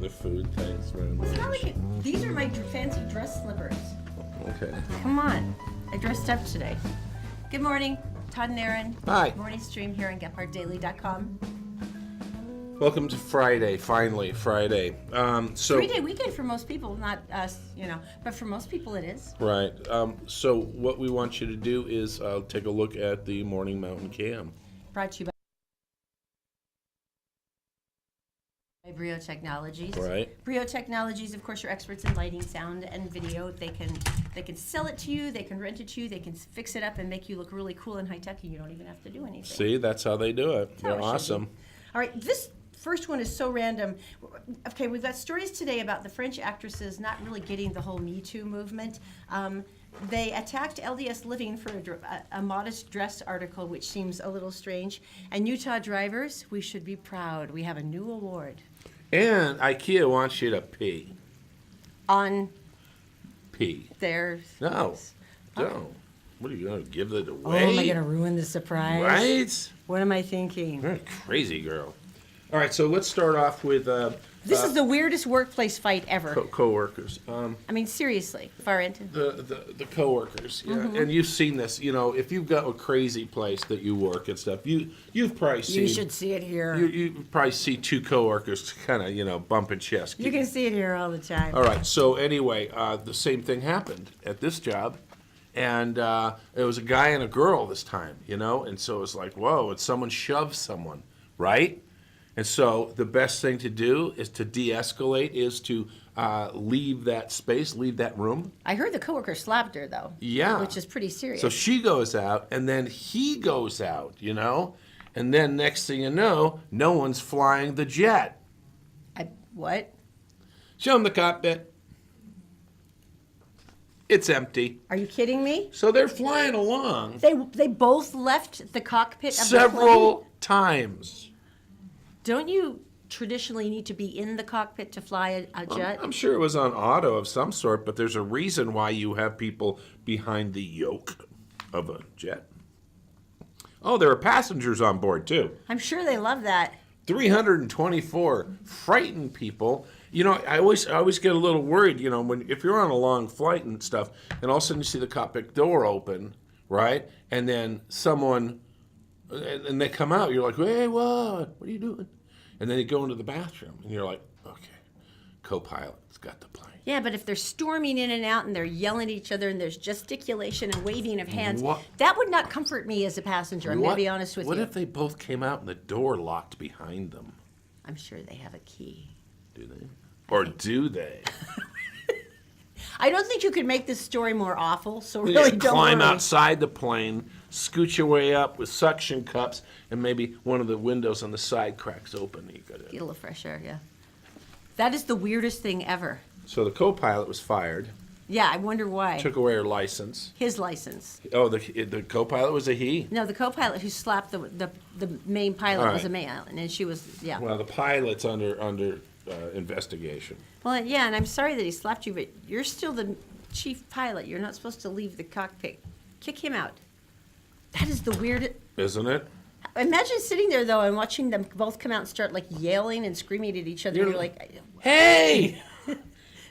other food. Thanks very much. It's not like it. These are my fancy dress slippers. Okay. Come on. I dressed up today. Good morning, Todd and Erin. Hi. Morning stream here on GephartDaily.com. Welcome to Friday. Finally, Friday. So 3-day weekend for most people, not us, but for most people it is. right. So what we want you to do is take a look at the morning mountain cam. Brought to you by Brio Technologies. Right. Brio Technologies, of course, you're experts in lighting, sound, and video. They can sell it to you, they can rent it to you, they can fix it up and make you look really cool and high tech, and you don't even have to do anything. See, that's how they do it. That's how They're it should awesome. be. All right, this first one is so random. Okay, we've got stories today about the French actresses not really getting the whole Me Too movement. They attacked LDS Living for a modest dress article, which seems a little strange. And Utah drivers, we should be proud. We have a new award. And IKEA wants you to pee. On Pee. their... No. Don't. What are you going to give it Oh, away? am I going to ruin the surprise? Right? What am I thinking? You're a crazy girl. All right, so let's start off with This is the weirdest workplace fight ever. coworkers. I mean, seriously, far into... The coworkers, yeah. And you've seen this, if you've got a crazy place that you work and stuff, you've probably seen... You should see it here. You probably see two coworkers kind of, bumping chests. You can see it here all the time. All right, so anyway, the same thing happened at this job. And it was a guy and a girl this time, and so it was like, whoa, and someone shoved someone, right? And so the best thing to do is to de-escalate, is to leave that space, leave that room. I heard the coworker slapped her, though. Yeah. Which is pretty serious. So she goes out, and then he goes out, and then next thing you know, no one's flying the jet. What? Show him the cockpit. It's empty. Are you kidding me? So they're flying along They both left the cockpit of the several plane? times. Don't you traditionally need to be in the cockpit to fly a jet? I'm sure it was on auto of some sort, but there's a reason why you have people behind the yoke of a jet. Oh, there are passengers on board, too. I'm sure they love that. 324 frightened people. I always get a little worried, if you're on a long flight and stuff, and all of a sudden you see the cockpit door open, right? And then someone, and they come out, you're like, hey, what are you doing? And then you go into the bathroom, and you're like, okay, co-pilot's got the plane. Yeah, but if they're storming in and out and they're yelling at each other and there's gesticulation and waving of hands, that would not comfort me as a passenger. I'm going to be honest with you. What if they both came out and the door locked behind them? I'm sure they have a key. Do they? Or do they? I don't think you could make this story more awful, so really don't climb worry. outside the plane, scooch your way up with suction cups, and maybe one of the windows on the side cracks open. You got Get a little fresh air, yeah. That is the weirdest thing ever. So the co-pilot was fired. Yeah, I wonder why. Took away her license. His license. Oh, the co-pilot was a he? No, the co-pilot who slapped the main pilot All was a right. man, and she was, yeah. Well, the pilot's under investigation. Well, yeah, and I'm sorry that he slapped you, but you're still the chief pilot. You're not supposed to leave the cockpit. Kick him out. That is the weirdest. Isn't it? Imagine sitting there, though, and watching them both come out and start, like, yelling and screaming at each other. You're like, hey!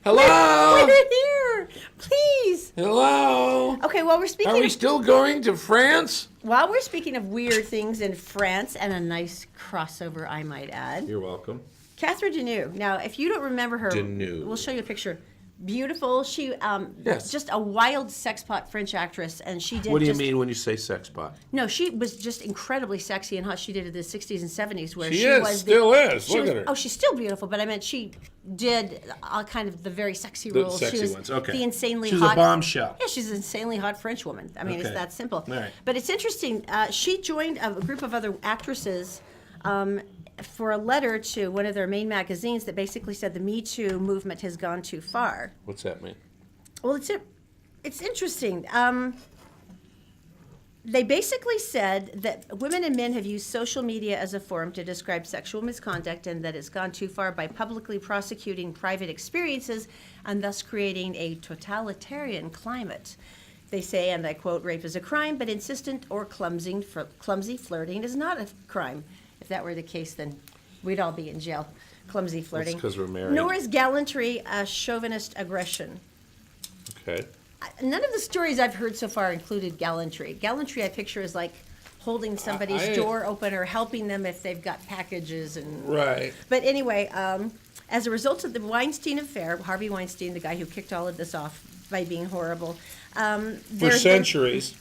Hello! we're here! Please! Hello! Okay, well, we're speaking Are we of... still going to France? While we're speaking of weird things in France, and a nice crossover, I might add. You're welcome. Catherine Deneuve. Now, if you don't remember her, Deneuve. we'll show you a picture. Beautiful. She, Yes. just a wild sexpot French actress, and she did. What do you mean when you say sex bot? No, she was just incredibly sexy and hot. She did in the 60s and 70s, where She she is, was still is. she Look was- at her. Oh, she's still beautiful, but I meant she did all kind of the very sexy The roles. sexy she was ones, okay. the insanely She's hot. a bombshell. Yeah, she's an insanely hot French woman. I mean, it's Okay. that simple. All right. But it's interesting. She joined a group of other actresses for a letter to one of their main magazines that basically said the Me Too movement has gone too far. What's that mean? Well, it's interesting. They basically said that women and men have used social media as a forum to describe sexual misconduct, and that it's gone too far by publicly prosecuting private experiences and thus creating a totalitarian climate. They say, and I quote, "Rape is a crime, but insistent or clumsy flirting is not a crime." If that were the case, then we'd all be in jail. Clumsy flirting. 'cause we're married. Nor is gallantry a chauvinist aggression. Okay. None of the stories I've heard so far included gallantry. Gallantry I picture as like holding somebody's I- door open or helping them if they've got packages and. Right. But anyway, as a result of the Weinstein affair, Harvey Weinstein, the guy who kicked all of this off by being horrible, For there's centuries.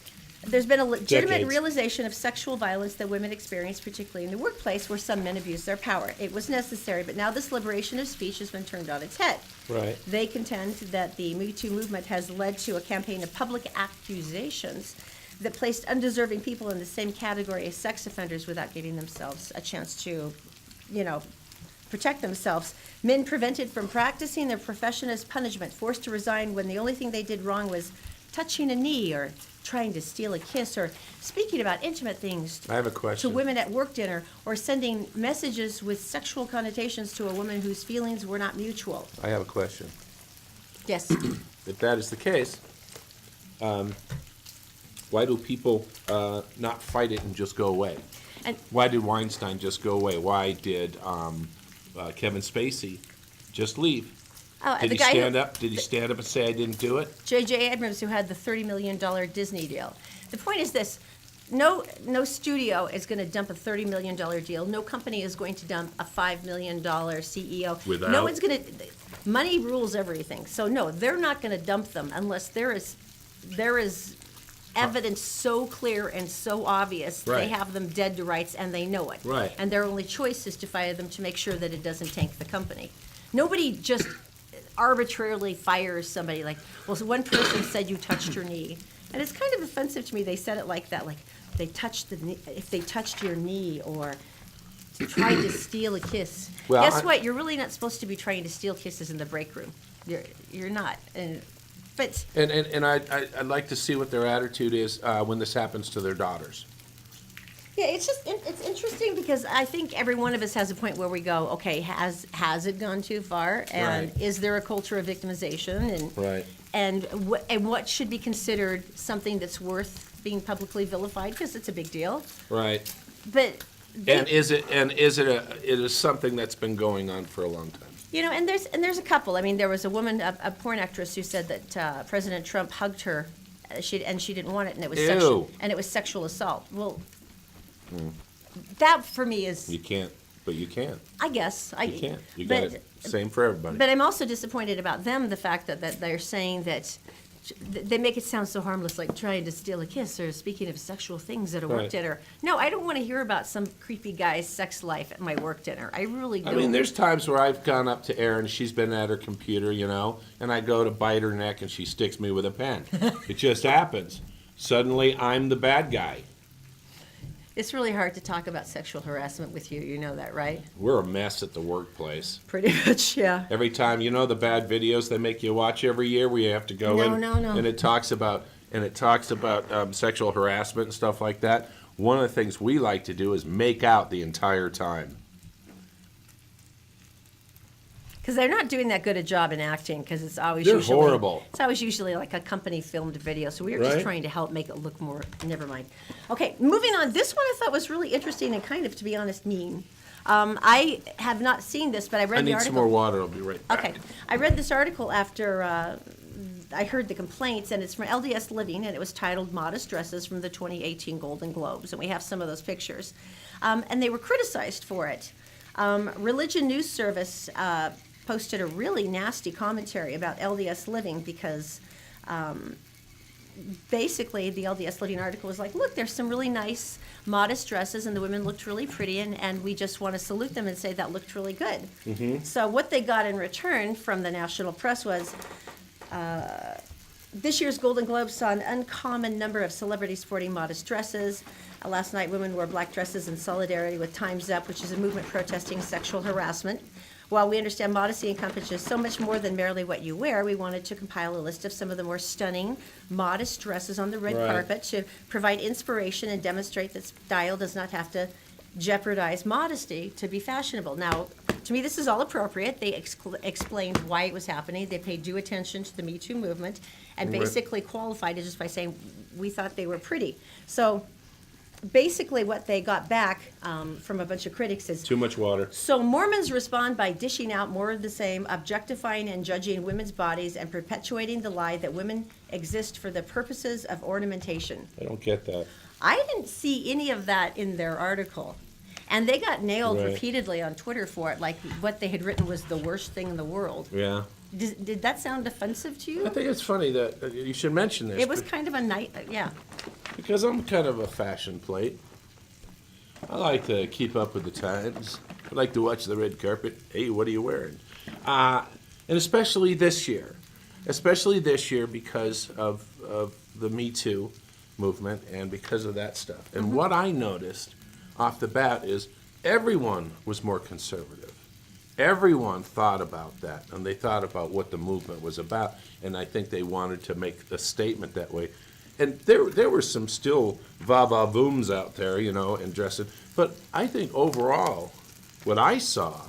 there's been a legitimate Decades. realization of sexual violence that women experience, particularly in the workplace where some men abuse their power. It was necessary, but now this liberation of speech has been turned on its head. Right. They contend that the Me Too movement has led to a campaign of public accusations that placed undeserving people in the same category as sex offenders without giving themselves a chance to, protect themselves. Men prevented from practicing their profession as punishment, forced to resign when the only thing they did wrong was touching a knee or trying to steal a kiss or speaking about intimate things I have a to question. women at work dinner or sending messages with sexual connotations to a woman whose feelings were not mutual. I have a question. Yes. If that is the case, why do people not fight it and just go away? And Why did Weinstein just go away? Why did Kevin Spacey just leave? Did the he guy stand who, up? Did he stand up and say, "I didn't do it"? J.J. Abrams, who had the $30 million Disney deal. The point is this: no studio is going to dump a $30 million deal. No company is going to dump a $5 million CEO. Without- No one's going to. Money rules everything. So no, they're not going to dump them unless there is evidence so clear and so obvious they Right. have them dead to rights and they know it. Right. And their only choice is to fire them to make sure that it doesn't tank the company. Nobody just arbitrarily fires somebody like, well, so one person said you touched her knee. And it's kind of offensive to me they said it like that, like they touched if they touched your knee or tried to steal a kiss. Well, Guess I- what? You're really not supposed to be trying to steal kisses in the break room. You're not. But And I'd like to see what their attitude is when this happens to their daughters. yeah, it's interesting because I think every one of us has a point where we go, okay, has it gone too far, and Right. is there a culture of victimization, and Right. and what should be considered something that's worth being publicly vilified because it's a big deal, Right. but And is it something that's been going on for a long time? and there's a couple. I mean, there was a woman, a porn actress, who said that President Trump hugged her, she didn't want it, and it was sexual assault. Well, that for me is, You can't, but you can. I guess, You can't. You but- got it. Same for everybody. But I'm also disappointed about them, the fact that they're saying that they make it sound so harmless, like trying to steal a kiss or speaking of sexual things at a work Right. dinner. No, I don't want to hear about some creepy guy's sex life at my work dinner. I really don't. I mean, there's times where I've gone up to Erin, she's been at her computer, and I go to bite her neck and she sticks me with a pen. It just happens. Suddenly, I'm the bad guy. It's really hard to talk about sexual harassment with you. You know that, right? We're a mess at the workplace. Pretty much, yeah. Every time, the bad videos they make you watch every year where you have to go in. No. And it talks about sexual harassment and stuff like that. One of the things we like to do is make out the entire time. Because they're not doing that good a job in acting, because it's always They're usually horrible. It's always usually like a company filmed video. So we were Right. just trying to help make it look more. Never mind. Okay, moving on. This one I thought was really interesting and kind of, to be honest, mean. I have not seen this, but I read I the need article. some more water. I'll be right back. Okay, I read this article after I heard the complaints, and it's from LDS Living, and it was titled "Modest Dresses" from the 2018 Golden Globes, and we have some of those pictures, and they were criticized for it. Religion News Service posted a really nasty commentary about LDS Living because basically the LDS Living article was like, look, there's some really nice modest dresses and the women looked really pretty, and we just want to salute them and say that looked really good. So what they got in return from the national press was this year's Golden Globes saw an uncommon number of celebrities sporting modest dresses. Last night, women wore black dresses in solidarity with Time's Up, which is a movement protesting sexual harassment. While we understand modesty encompasses so much more than merely what you wear, we wanted to compile a list of some of the more stunning, modest dresses on the red Right. carpet to provide inspiration and demonstrate that style does not have to jeopardize modesty to be fashionable. Now, to me, this is all appropriate. They explained why it was happening. They paid due attention to the Me Too movement and Right. basically qualified it just by saying, we thought they were pretty. So basically what they got back from a bunch of critics is, Too much water. so Mormons respond by dishing out more of the same, objectifying and judging women's bodies and perpetuating the lie that women exist for the purposes of ornamentation. I don't get that. I didn't see any of that in their article. And they got nailed Right. repeatedly on Twitter for it, like what they had written was the worst thing in the world. Yeah. Did that sound offensive to you? I think it's funny that you should mention this. It was kind of a night, yeah. Because I'm kind of a fashion plate. I like to keep up with the times. I like to watch the red carpet. Hey, what are you wearing? And especially this year. Especially this year because of the Me Too movement and because of that stuff. And what I noticed off the bat is everyone was more conservative. Everyone thought about that, and they thought about what the movement was about, and I think they wanted to make a statement that way. And there were some still va-va-vooms out there, and dressing, but I think overall, what I saw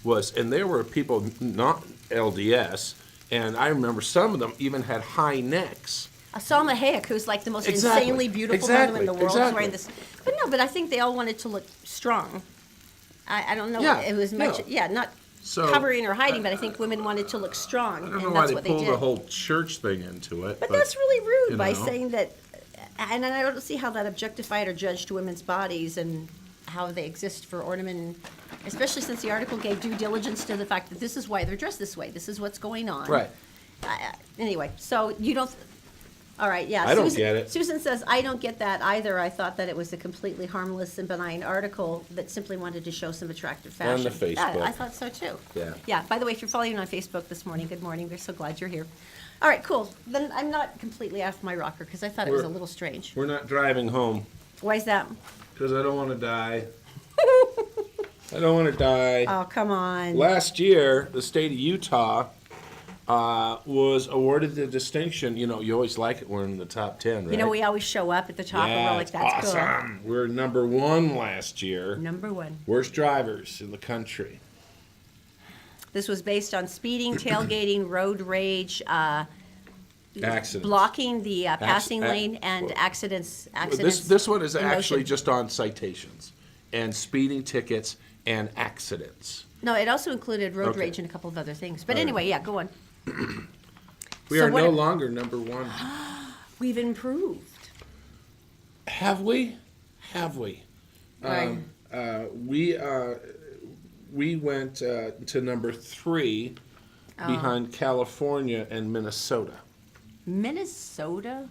was, and there were people not LDS, and I remember some of them even had high necks. Salma Hayek, who's like the most Exactly. insanely beautiful Exactly. woman in the world, is Exactly. wearing this. But I think they all wanted to look strong. I don't know. Yeah, It was much, not So, covering or hiding, but I think women wanted to look strong, I don't and know why that's they what they pulled did. the whole church thing into it. But that's really rude you by know. saying that, and I don't see how that objectified or judged women's bodies and how they exist for ornament, especially since the article gave due diligence to the fact that this is why they're dressed this way. This is what's going on. Right. Anyway, so you don't. All right, yeah. I don't Susan, get it. Susan says, I don't get that either. I thought that it was a completely harmless and benign article that simply wanted to show some attractive fashion. On the Facebook. Yeah, I thought so too. Yeah. Yeah, by the way, if you're following on Facebook this morning, good morning. We're so glad you're here. All right, cool. Then I'm not completely off my rocker because I thought it was a We're- little strange. We're not driving home Why is that? because I don't want to die. I don't want to die. Oh, come on. Last year, the state of Utah was awarded the distinction. You always like it when we're in the top 10, right? We always show up at the top and yeah, we're like, it's that's awesome. We're number 1 last year. cool. Number one. Worst drivers in the country. This was based on speeding, tailgating, road rage, Accidents. blocking the passing Acc- lane, and well, accidents. This one is in actually motion. just on citations and speeding tickets and accidents. No, it also included road Okay. rage and a couple of other things. But All right. anyway, yeah, go on. We So are what- no longer number 1. We've improved. Have we? Have we? Right. We went to number 3 Oh. behind California and Minnesota. Minnesota?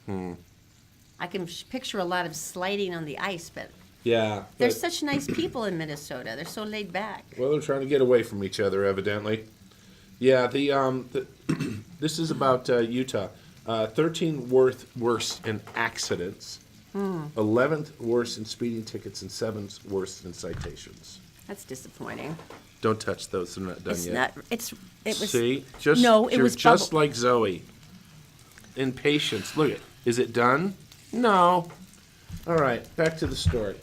I can picture a lot of sliding on the ice, but Yeah. there's but- such nice people in Minnesota. They're so laid back. Well, they're trying to get away from each other, evidently. Yeah, the this is about Utah. 13th worst in accidents, 11th worst in speeding tickets, and 7th worst in citations. That's disappointing. Don't touch those; they're not done It's yet. not. It was. See, just No, it you're was just bubble- like Zoe. Impatience. Look at. Is it done? No. All right, back to the story.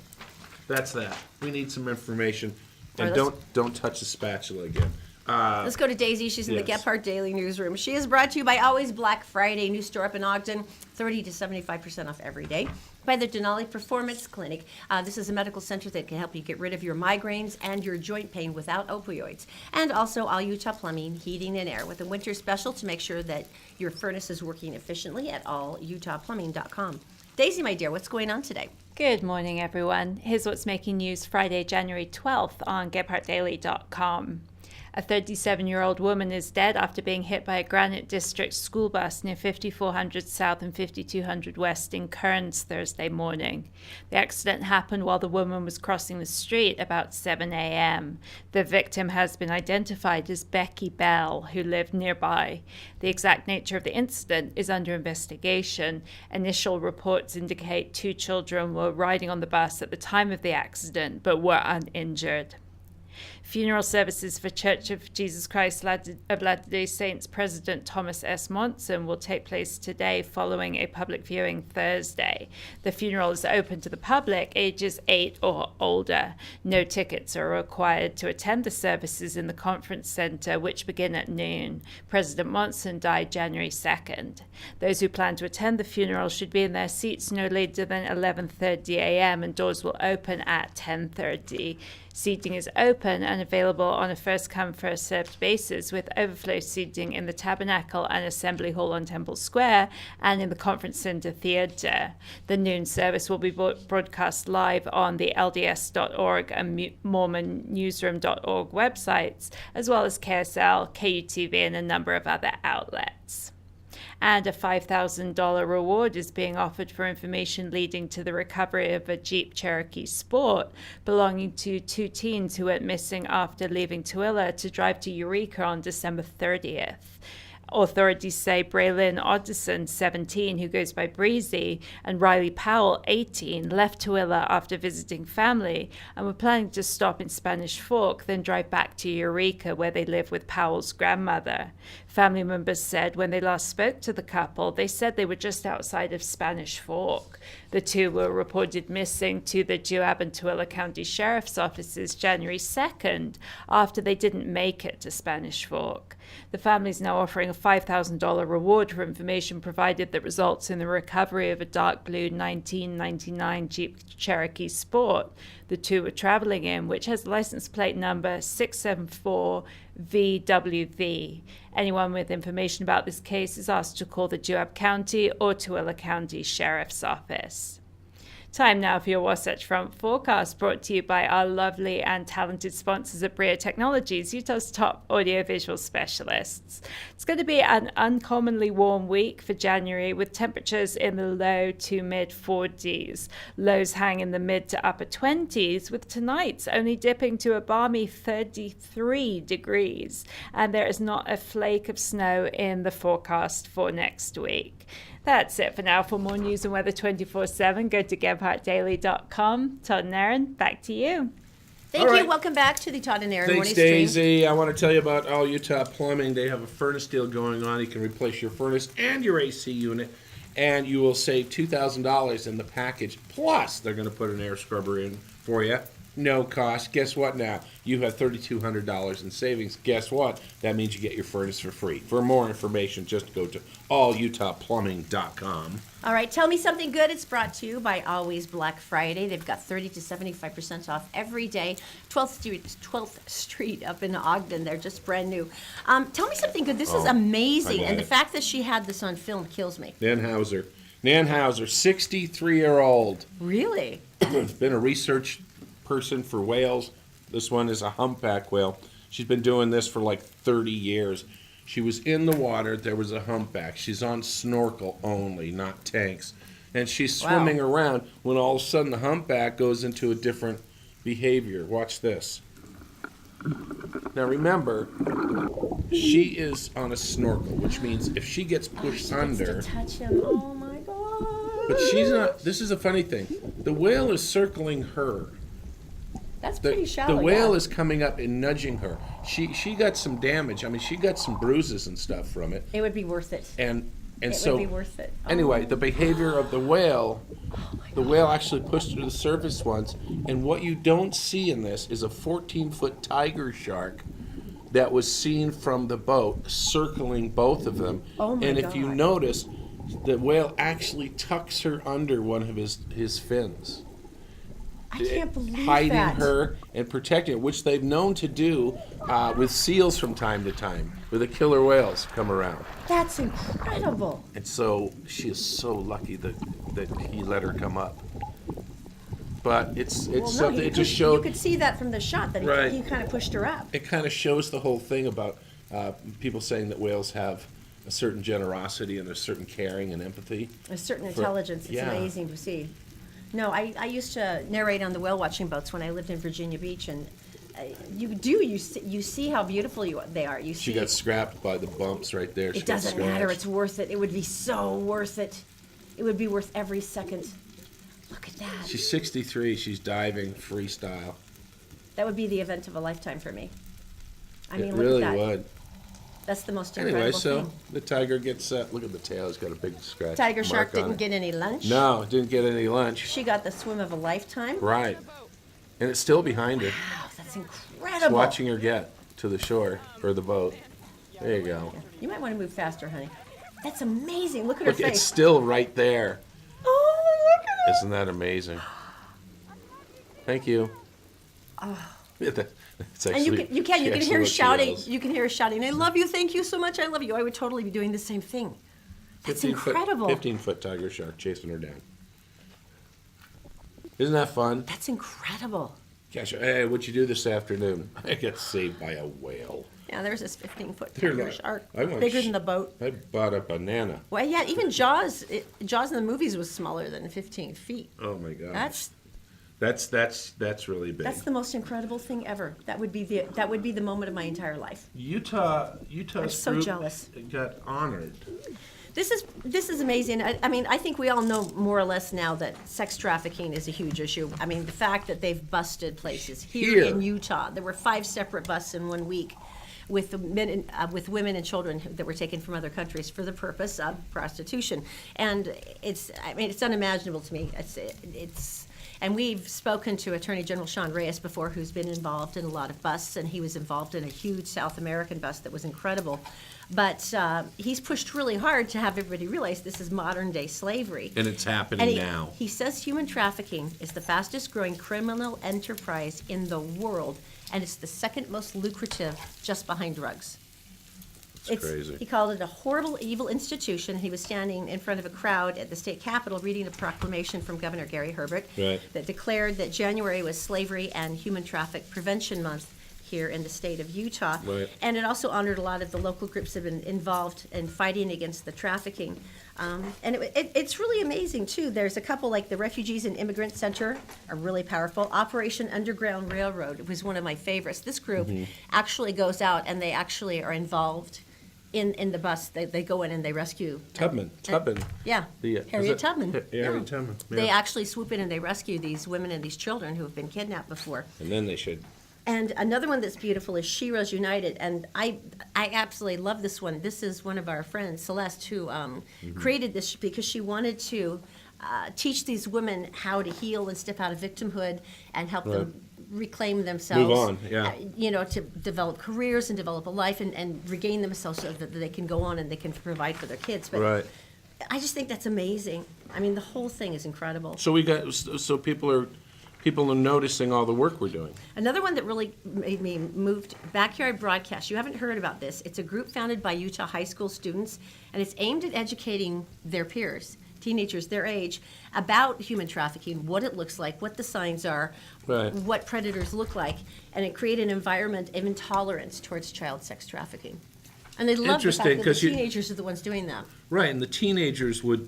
That's that. We need some information, All and right, don't touch the spatula again. Let's go to Daisy. She's in the yes. Gephardt Daily newsroom. She is brought to you by Always Black Friday, new store up in Ogden, 30 to 75% off every day. By the Denali Performance Clinic. This is a medical center that can help you get rid of your migraines and your joint pain without opioids. And also All Utah Plumbing, Heating, and Air with a winter special to make sure that your furnace is working efficiently at allutahplumbing.com. Daisy, my dear, what's going on today? Good morning, everyone. Here's what's making news Friday, January 12th on GephartDaily.com. A 37-year-old woman is dead after being hit by a Granite District school bus near 5400 South and 5200 West in Kearns Thursday morning. The accident happened while the woman was crossing the street about 7 a.m. The victim has been identified as Becky Bell, who lived nearby. The exact nature of the incident is under investigation. Initial reports indicate 2 children were riding on the bus at the time of the accident but were uninjured. Funeral services for Church of Jesus Christ of Latter-day Saints President Thomas S. Monson will take place today following a public viewing Thursday. The funeral is open to the public ages 8 or older. No tickets are required to attend the services in the conference center, which begin at noon. President Monson died January 2nd. Those who plan to attend the funeral should be in their seats no later than 11:30 a.m. and doors will open at 10:30. Seating is open and available on a first-come, first-served basis, with overflow seating in the Tabernacle and Assembly Hall on Temple Square and in the Conference Center Theater. The noon service will be broadcast live on the LDS.org and MormonNewsroom.org websites, as well as KSL, KUTV, and a number of other outlets. And a $5,000 reward is being offered for information leading to the recovery of a Jeep Cherokee Sport belonging to 2 teens who went missing after leaving Tooele to drive to Eureka on December 30th. Authorities say Braylon Otteson, 17, who goes by Breezy, and Riley Powell, 18, left Tooele after visiting family and were planning to stop in Spanish Fork, then drive back to Eureka, where they live with Powell's grandmother. Family members said when they last spoke to the couple, they said they were just outside of Spanish Fork. The two were reported missing to the Juab and Tooele County Sheriff's offices January 2nd after they didn't make it to Spanish Fork. The family is now offering a $5,000 reward for information provided that results in the recovery of a dark blue 1999 Jeep Cherokee Sport the two were traveling in, which has license plate number 674VWV. Anyone with information about this case is asked to call the Juab County or Tooele County Sheriff's Office. Time now for your Wasatch Front forecast, brought to you by our lovely and talented sponsors at Brio Technologies, Utah's top audiovisual specialists. It's going to be an uncommonly warm week for January, with temperatures in the low to mid 40s. Lows hang in the mid to upper 20s, with tonight's only dipping to a balmy 33 degrees. And there is not a flake of snow in the forecast for next week. That's it for now. For more news and weather 24/7, go to gebhardtdaily.com. Todd and Erin, back to you. Thank you. Welcome back to the Todd and Erin Thanks, Morning Stream. Daisy. I want to tell you about All Utah Plumbing. They have a furnace deal going on. You can replace your furnace and your AC unit, and you will save $2,000 in the package. Plus, they're going to put an air scrubber in for you. No cost. Guess what now? You have $3,200 in savings. Guess what? That means you get your furnace for free. For more information, just go to allutahplumbing.com. All right, tell me something good. It's brought to you by Always Black Friday. They've got 30 to 75% off every day. 12th Street up in Ogden. They're just brand new. Tell me something good. This is amazing. And the fact that she had this on film kills me. Nan Hauser, 63-year-old. Really? Been a research person for whales. This one is a humpback whale. She's been doing this for like 30 years. She was in the water. There was a humpback. She's on snorkel only, not tanks. And she's swimming around when all of a sudden the humpback goes into a different behavior. Watch this. Now remember, she is on a snorkel, which means if she gets pushed under. To touch him. Oh my God. But she's not. This is a funny thing. The whale is circling her. That's pretty shallow. The whale is coming up and nudging her. She got some damage. I mean, she got some bruises and stuff from it. It would be worth it. And It so would be worth it. anyway, the behavior of the whale actually pushed her to the surface once. And what you don't see in this is a 14-foot tiger shark that was seen from the boat circling both of them. Oh my and if you God. notice, the whale actually tucks her under one of his fins. I can't believe Hiding that. her and protecting her, which they've known to do with seals from time to time, where the killer whales come around. That's incredible. And so she is so lucky that he let her come up. But it's something. It just showed. You could see that from the shot that Right. he kind of pushed her up. It kind of shows the whole thing about people saying that whales have a certain generosity and a certain caring and empathy. A certain intelligence. It's amazing to see. No, I used to narrate on the whale watching boats when I lived in Virginia Beach, and you see how beautiful they are. You see. She got scrapped by the bumps right there. It doesn't matter. It's worth it. It would be so worth it. It would be worth every second. Look at that. She's 63. She's diving freestyle. That would be the event of a lifetime for me. I mean, It look really at that. would. That's the most incredible Anyway, so thing. the tiger gets, look at the tail, it's got a big scratch Tiger shark mark on didn't it. get any lunch. No, didn't get any lunch. She got the swim of a lifetime. Right. And it's still behind her. Wow, that's It's incredible. watching her get to the shore, or the boat. There you go. You might want to move faster, honey. That's amazing. Look at Look, her it's face. still right there. Oh, look at her. Isn't that amazing? Thank you. It's And actually, you can she hear actually her looks shouting. yells. You can hear her shouting. I love you. Thank you so much. I love you. I would totally be doing the same thing. That's 15-foot incredible. 15-foot tiger shark chasing her down. Isn't that fun? That's incredible. Gosh, hey, what'd you do this afternoon? I got saved by a whale. Yeah, there's this 15-foot They're tiger not- shark, I want bigger sh- than the boat. I bought a banana. Well, yeah, even Jaws. Jaws in the movies was smaller than 15 feet. Oh my god. That's really big. That's the most incredible thing ever. That would be the moment of my entire life. Utah's I'm so group jealous. got honored. This is amazing. I mean, I think we all know more or less now that sex trafficking is a huge issue. I mean, the fact that they've busted places here in Utah. There were 5 separate busts in 1 week with the men, with women and children that were taken from other countries for the purpose of prostitution. And it's unimaginable to me. And we've spoken to Attorney General Sean Reyes before, who's been involved in a lot of busts, and he was involved in a huge South American bust that was incredible. But he's pushed really hard to have everybody realize this is modern-day slavery. And it's happening And now. he says human trafficking is the fastest-growing criminal enterprise in the world, and it's the second most lucrative, just behind drugs. It's crazy. He called it a horrible, evil institution. He was standing in front of a crowd at the state capitol reading a proclamation from Governor Gary Herbert Right. that declared that January was Slavery and Human Traffic Prevention Month here in the state of Utah. Right. And it also honored a lot of the local groups that have been involved in fighting against the trafficking. And it's really amazing, too. There's a couple, like the Refugees and Immigrant Center are really powerful. Operation Underground Railroad was one of my favorites. This group actually goes out and they actually are involved in the bus. They go in and they rescue. Tubman. Yeah, Is Harriet it- Tubman. Harriet Yeah. Tubman. They yeah. actually swoop in and they rescue these women and these children who have been kidnapped before. And then they should. And another one that's beautiful is Sheroes United, and I absolutely love this one. This is one of our friends, Celeste, who created this because she wanted to teach these women how to heal and step out of victimhood and help them reclaim themselves. Move on, yeah. To develop careers and develop a life and regain themselves so that they can go on and they can provide for their kids. But Right. I just think that's amazing. I mean, the whole thing is incredible. So people are noticing all the work we're doing. Another one that really made me moved, Backyard Broadcast. You haven't heard about this. It's a group founded by Utah high school students, and it's aimed at educating their peers, teenagers their age, about human trafficking, what it looks like, what the signs are, Right. what predators look like, and it created an environment of intolerance towards child sex trafficking. And they love the fact Interesting, that the 'cause you- teenagers are the ones doing that. Right, and the teenagers would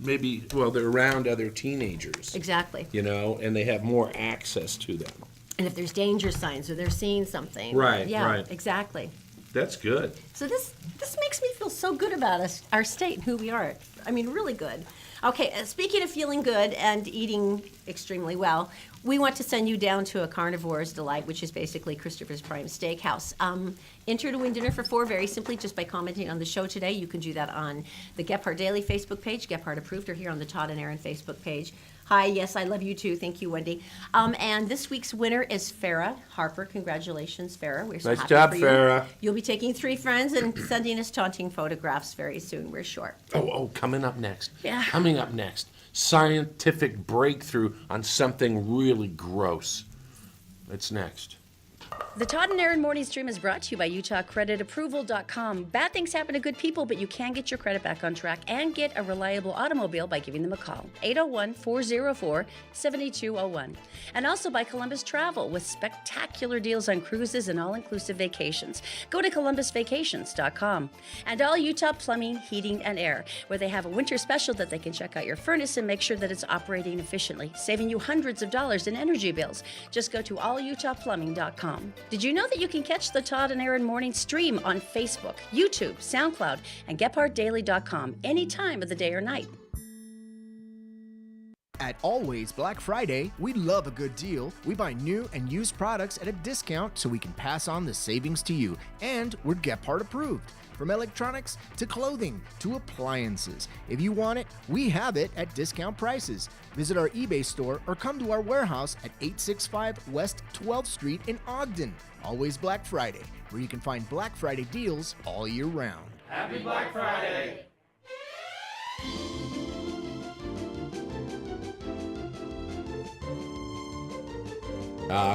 maybe, well, they're around other teenagers. Exactly. And they have more access to them. And if there's danger signs or they're seeing something. Right, Yeah, right. exactly. That's good. So this makes me feel so good about us, our state, and who we are. I mean, really good. Okay, speaking of feeling good and eating extremely well, we want to send you down to a Carnivore's Delight, which is basically Christopher's Prime Steakhouse. Enter to win dinner for 4 very simply just by commenting on the show today. You can do that on the Gephardt Daily Facebook page, Gephardt Approved, or here on the Todd and Erin Facebook page. Hi, yes, I love you too. Thank you, Wendy. And this week's winner is Farah Harper. Congratulations, Farah. We're so Nice happy job, for you. Farah. You'll be taking 3 friends and sending us taunting photographs very soon. We're sure. Coming up next. Yeah. Coming up next. Scientific breakthrough on something really gross. It's next. The Todd and Erin Morning Stream is brought to you by UtahCreditApproval.com. Bad things happen to good people, but you can get your credit back on track and get a reliable automobile by giving them a call. 801-404-7201. And also by Columbus Travel with spectacular deals on cruises and all-inclusive vacations. Go to ColumbusVacations.com. And All Utah Plumbing, Heating, and Air, where they have a winter special that they can check out your furnace and make sure that it's operating efficiently, saving you hundreds of dollars in energy bills. Just go to AllUtahPlumbing.com. Did you know that you can catch the Todd and Erin Morning Stream on Facebook, YouTube, SoundCloud, and GephardtDaily.com any time of the day or night? At Always Black Friday, we love a good deal. We buy new and used products at a discount so we can pass on the savings to you. And we're Gephardt approved. From electronics to clothing to appliances. If you want it, we have it at discount prices. Visit our eBay store or come to our warehouse at 865 West 12th Street in Ogden. Always Black Friday, where you can find Black Friday deals all year round. Happy Black Friday!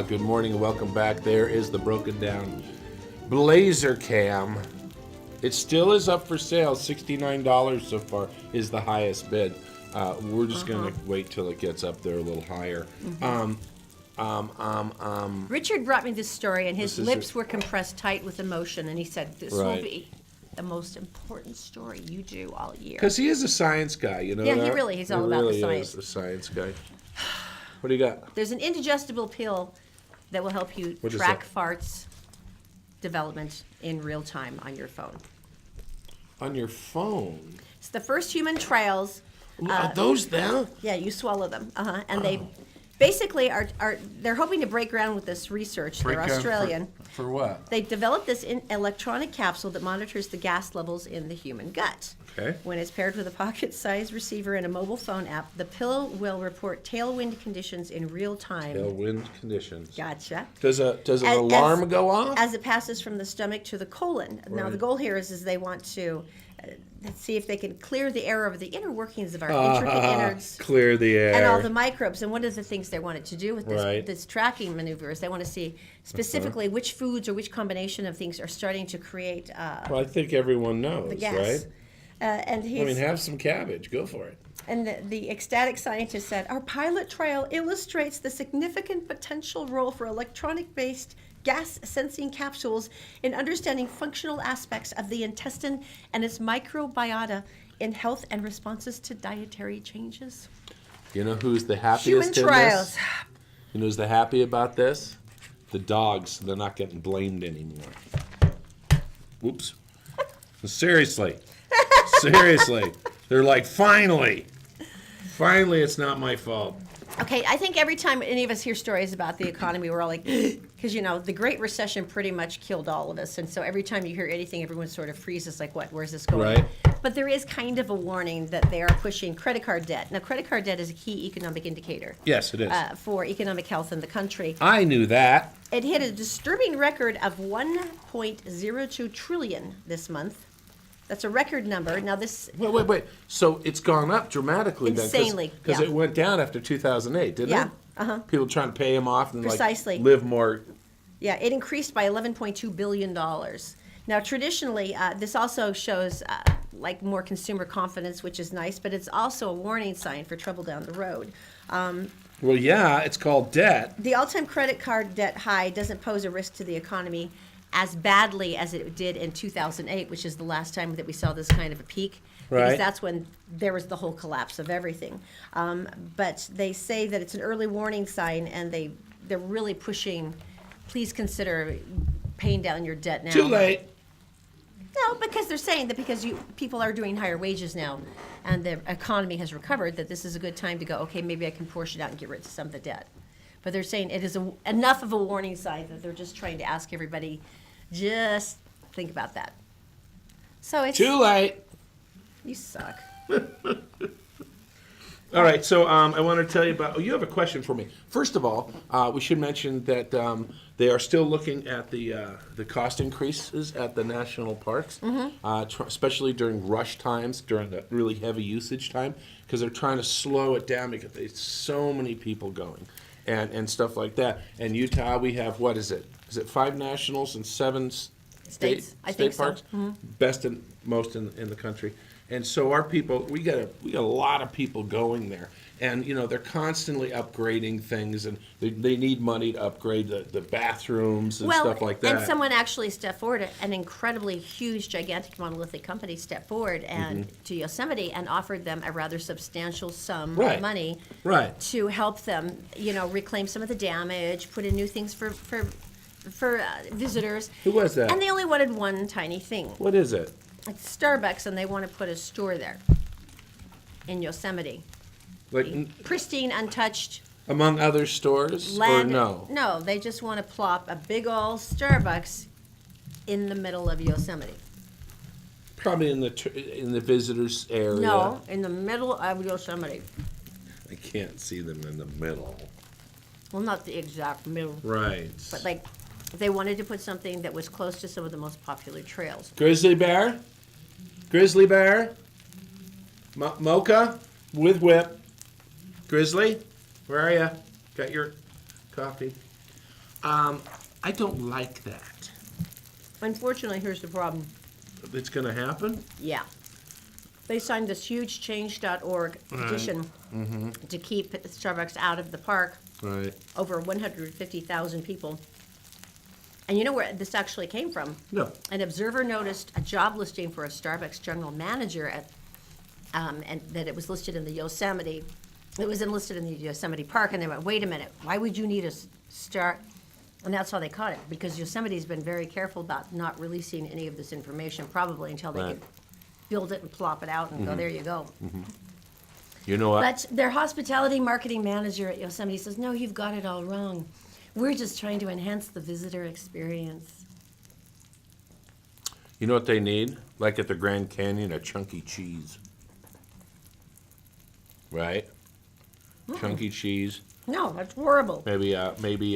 Good morning and welcome back. There is the broken down Blazer Cam. It still is up for sale. $69 so far is the highest bid. We're just gonna wait till it gets up there a little higher. Richard brought me this story, and his lips were compressed tight with emotion, and he said, "This will be the most important story you do all year." Because he is a science guy, you know. Yeah, that? he's all about the science. He is a science guy. What do you got? There's an indigestible pill that will help you What is track that? farts development in real time on your phone. On your phone. It's the first human trials. Are those them? Yeah, you swallow them. And they basically are they're hoping to break ground with this research. They're Australian. For what? They developed this electronic capsule that monitors the gas levels in the human gut. Okay. When it's paired with a pocket-sized receiver and a mobile phone app, the pill will report tailwind conditions in real time. Tailwind conditions. Gotcha. Does an alarm go off? As it passes from the stomach to the colon. Now, the Right. goal here is they want to see if they can clear the air of the inner workings of our intricate innards. Clear the air. And all the microbes. And one of the things they wanted to do with this, Right. this tracking maneuver is they want to see specifically which foods or which combination of things are starting to create Well, I think everyone knows, the gas. right? And he's, I mean, have some cabbage. Go for it. and the ecstatic scientist said, "Our pilot trial illustrates the significant potential role for electronic-based gas-sensing capsules in understanding functional aspects of the intestine and its microbiota in health and responses to dietary changes." You know who's the happiest Human in trials. this? You know who's the happy about this? The dogs. They're not getting blamed anymore. Whoops. Seriously. Seriously. They're like, finally, it's not my fault. Okay, I think every time any of us hear stories about the economy, we're all like, because, the Great Recession pretty much killed all of us. And so every time you hear anything, everyone sort of freezes like, what, where's this going? Right. But there is kind of a warning that they are pushing credit card debt. Now, credit card debt is a key economic indicator Yes, it is. for economic health in the country. I knew that. It hit a disturbing record of 1.02 trillion this month. That's a record number. Now this Wait. So it's gone up dramatically Insanely, then. Because yeah. it went down after 2008, didn't Yeah, it? People trying to pay him off and Precisely. live more. Yeah, it increased by $11.2 billion. Now, traditionally, this also shows more consumer confidence, which is nice, but it's also a warning sign for trouble down the road. Well, yeah, it's called debt. The all-time credit card debt high doesn't pose a risk to the economy as badly as it did in 2008, which is the last time that we saw this kind of a peak. Because Right. that's when there was the whole collapse of everything. But they say that it's an early warning sign, and they're really pushing, please consider paying down your debt now. Too late. No, because they're saying that because people are doing higher wages now, and the economy has recovered, that this is a good time to go, okay, maybe I can portion out and get rid of some of the debt. But they're saying it is enough of a warning sign that they're just trying to ask everybody, just think about that. So it's... Too late. You suck. All right, so I want to tell you about. Oh, you have a question for me. First of all, we should mention that they are still looking at the cost increases at the national parks, especially during rush times, during the really heavy usage time, because they're trying to slow it down because there's so many people going, and stuff like that. And Utah, we have what is it? Is it 5 nationals and 7 States, I think so. parks? Best and most in the country. And so our people, we got a lot of people going there, and they're constantly upgrading things, and they need money to upgrade the bathrooms and stuff like that. And someone actually stepped forward, an incredibly huge, gigantic monolithic company stepped forward and to Yosemite and offered them a rather substantial sum Right. of money Right. to help them, reclaim some of the damage, put in new things for visitors. Who was that? And they only wanted one tiny thing. What is it? It's Starbucks, and they want to put a store there in Yosemite. Like pristine, untouched among other stores, land. or no? No, they just want to plop a big old Starbucks in the middle of Yosemite. Probably in the visitors area. No, in the middle of Yosemite. I can't see them in the middle. Well, not the exact middle, Right. but like they wanted to put something that was close to some of the most popular trails. Grizzly bear. Grizzly bear. Mocha with whip. Grizzly, where are you? Got your coffee? I don't like that. Unfortunately, here's the problem. It's gonna happen. Yeah. They signed this huge change.org petition to keep Starbucks out of the park. Right. Over 150,000 people. And you know where this actually came from? No. An observer noticed a job listing for a Starbucks general manager and that it was listed in the Yosemite. It was enlisted in the Yosemite Park, and they went, wait a minute, why would you need a star? And that's how they caught it, because Yosemite's been very careful about not releasing any of this information, probably until they Right. can build it and plop it out and go, there you go. You know what? But their hospitality marketing manager at Yosemite says, no, you've got it all wrong. We're just trying to enhance the visitor experience. You know what they need? Like at the Grand Canyon, a chunky cheese. Right? Chunky cheese. No, that's horrible. Maybe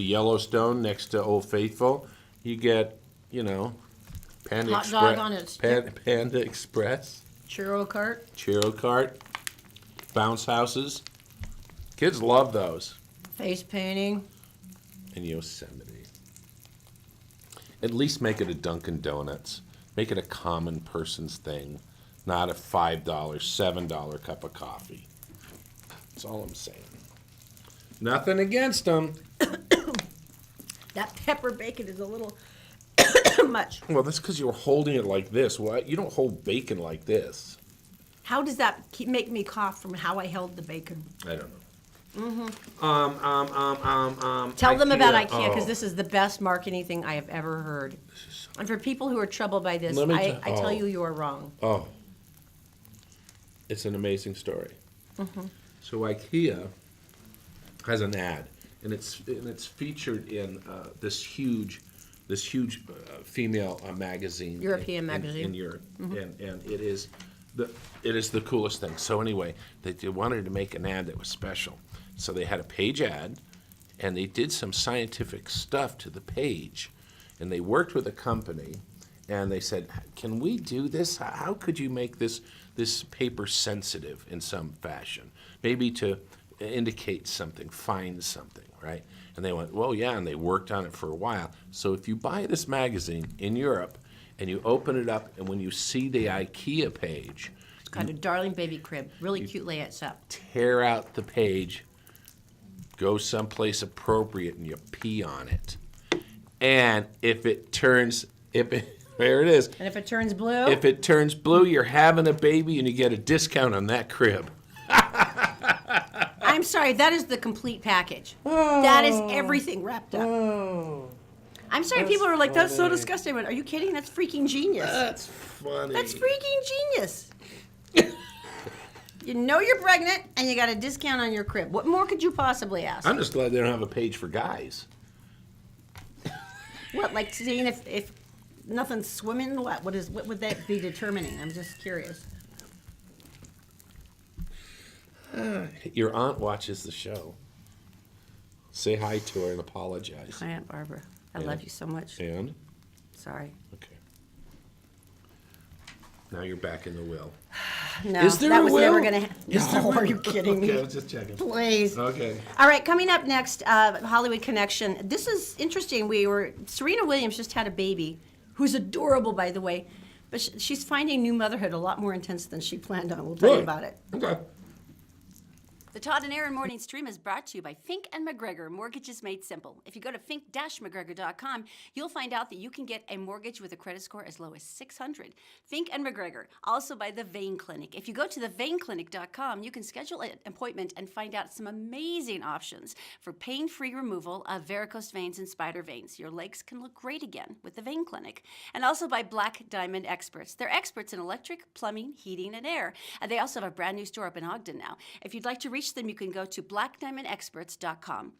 Yellowstone next to Old Faithful. You get, Panda Hot Express. dog on its Panda Express, churro cart. Churro Cart, bounce houses. Kids love those Face painting. in Yosemite. At least make it a Dunkin' Donuts. Make it a common person's thing, not a $5, $7 cup of coffee. That's all I'm saying. Nothing against them. That pepper bacon is a little much. Well, that's because you were holding it like this. Why? You don't hold bacon like this. How does that make me cough from how I held the bacon? I don't know. Tell them about IKEA. IKEA, because Oh. this is the best marketing thing I have ever heard. And for people who are troubled by this, Let me I tell you, you are wrong. Oh, it's an amazing story. So IKEA has an ad, and it's featured in this huge female magazine, European magazine. in Europe, and it is the coolest thing. So anyway, they wanted to make an ad that was special, so they had a page ad, and they did some scientific stuff to the page, and they worked with a company, and they said, "Can we do this? How could you make this paper sensitive in some fashion? Maybe to indicate something, find something, right?" And they went, "Well, yeah," and they worked on it for a while. So if you buy this magazine in Europe and you open it up, and when you see the IKEA page, It's got a darling baby crib, really cute layout set. tear out the page, go someplace appropriate, and you pee on it. And there it is. And if it turns blue, If it turns blue, you're having a baby, and you get a discount on that crib. I'm sorry, that is the complete package. That is everything wrapped up. I'm sorry, people are like, that's so funny. disgusting. But are you kidding? That's freaking genius. That's funny. That's freaking genius. You know you're pregnant, and you got a discount on your crib. What more could you possibly ask? I'm just glad they don't have a page for guys. What, like seeing if nothing's swimming? What would that be determining? I'm just curious. Your aunt watches the show. Say hi to her and apologize. Hi, Aunt Barbara. I Yeah. love you so much. And? Sorry. Okay. Now you're back in the will. No, Is there that a was will? never going to No, are you kidding me? Okay, I was just checking. Please. Okay. All right, coming up next, Hollywood Connection. This is interesting. Serena Williams just had a baby, who's adorable, by the way, but she's finding new motherhood a lot more intense than she planned on. We'll tell you Really? about it. Okay. The Todd and Erin Morning Stream is brought to you by Fink and McGregor, Mortgages Made Simple. If you go to fink-mcgregor.com, you'll find out that you can get a mortgage with a credit score as low as 600. Fink and McGregor, also by the Vein Clinic. If you go to theveinclinic.com, you can schedule an appointment and find out some amazing options for pain-free removal of varicose veins and spider veins. Your legs can look great again with the Vein Clinic. And also by Black Diamond Experts. They're experts in electric, plumbing, heating, and air. And they also have a brand new store up in Ogden now. If you'd like to reach them, you can go to blackdiamondexperts.com.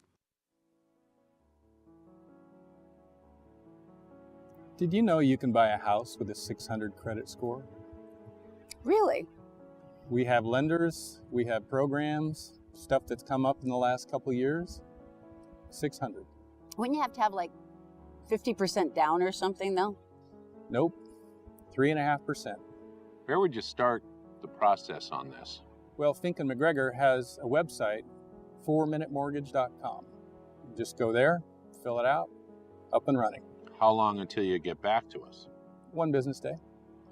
Did you know you can buy a house with a 600 credit score? Really? We have lenders, we have programs, stuff that's come up in the last couple of years. 600. Wouldn't you have to have like 50% down or something though? Nope. 3.5%. Where would you start the process on this? Well, Fink and McGregor has a website, 4minutemortgage.com. Just go there, fill it out, up and running. How long until you get back to us? 1 business day.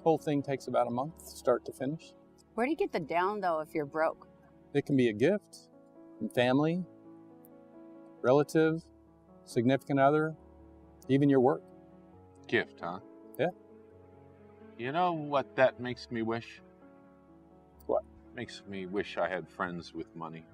Whole thing takes about a month, start to finish. Where do you get the down though if you're broke? It can be a gift from family, relative, significant other, even your work. Gift, huh? Yeah. You know what that makes me wish? What? Makes me wish I had friends with money.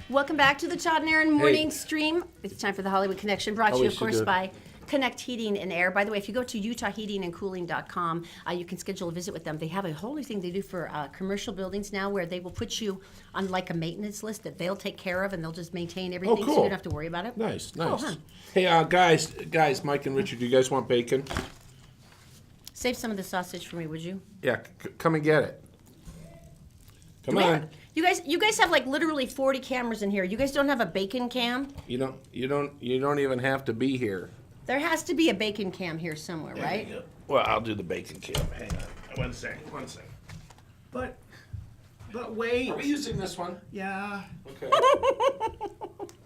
Welcome back to the Todd and Erin Morning Stream. It's time for the Hollywood Connection, brought to you, of course, by Connect Heating and Air. By the way, if you go to utahheatingandcooling.com, you can schedule a visit with them. They have a whole new thing they do for commercial buildings now where they will put you on like a maintenance list that they'll take care of and they'll just maintain everything so you don't have to worry about it. Nice, Cool, nice. huh? Hey, guys, Mike and Richard, do you guys want bacon? Save some of the sausage for me, would you? Yeah, come and get it. Come on. You guys have like literally 40 cameras in here. You guys don't have a bacon cam? You don't even have to be here. There has to be a bacon cam here somewhere, right? Well, I'll do the bacon cam. Hang on. One second. But wait. Are we using this one? Yeah. Okay.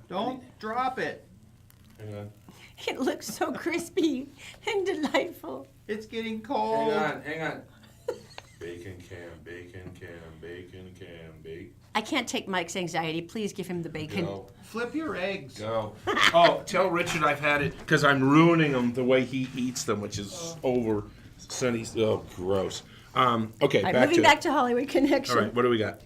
Don't drop it. Hang on. It looks so crispy and delightful. It's getting cold. Hang on. Bacon cam, bacon. I can't take Mike's anxiety. Please give him the bacon. Go. Flip your eggs. Go. Oh, tell Richard I've had it because I'm ruining them the way he eats them, which is over. Sonny's gross. Okay, All right, back moving to back to Hollywood Connection. All right, what do we got?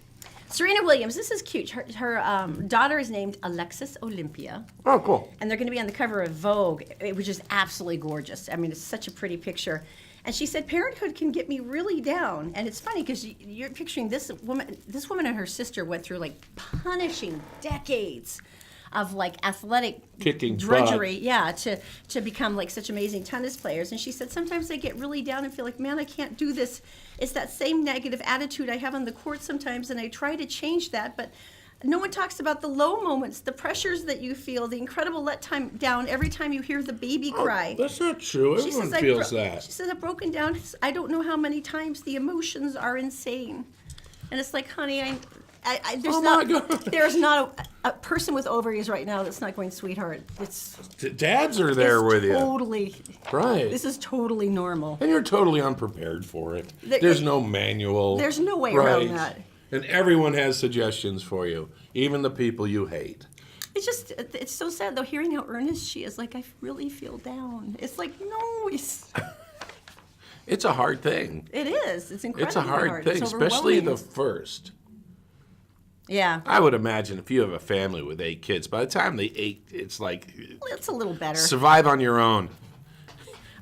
Serena Williams, this is cute. Her daughter is named Alexis Olympia, Oh, cool. and they're going to be on the cover of Vogue, which is absolutely gorgeous. I mean, it's such a pretty picture. And she said, parenthood can get me really down. And it's funny because you're picturing this woman and her sister went through like punishing decades of like athletic Kicking drudgery, to become like such amazing tennis players. And she said, sometimes I get really down and feel like, man, I can't do this. It's that same negative attitude I have on the court sometimes, and I try to change that, but no one talks about the low moments, the pressures that you feel, the incredible let down every time you hear the baby cry. That's not true. She Everyone says, feels that. She says, I've broken down. I don't know how many times. The emotions are insane. And it's like, honey, there's Oh my God. there's not a person with ovaries right now that's not going, sweetheart. It's Dads are there with you. totally, Right. this is totally normal. And you're totally unprepared for it. There- There's no manual. There's no way around that. And everyone has suggestions for you, even the people you hate. It's so sad though, hearing how earnest she is. Like, I really feel down. It's like, no, It's a hard thing. it is. It's incredibly It's a hard thing, It's especially the overwhelming. first. Yeah. I would imagine if you have a family with 8 kids, by the time they 8, it's like Well, it's a little better. survive on your own.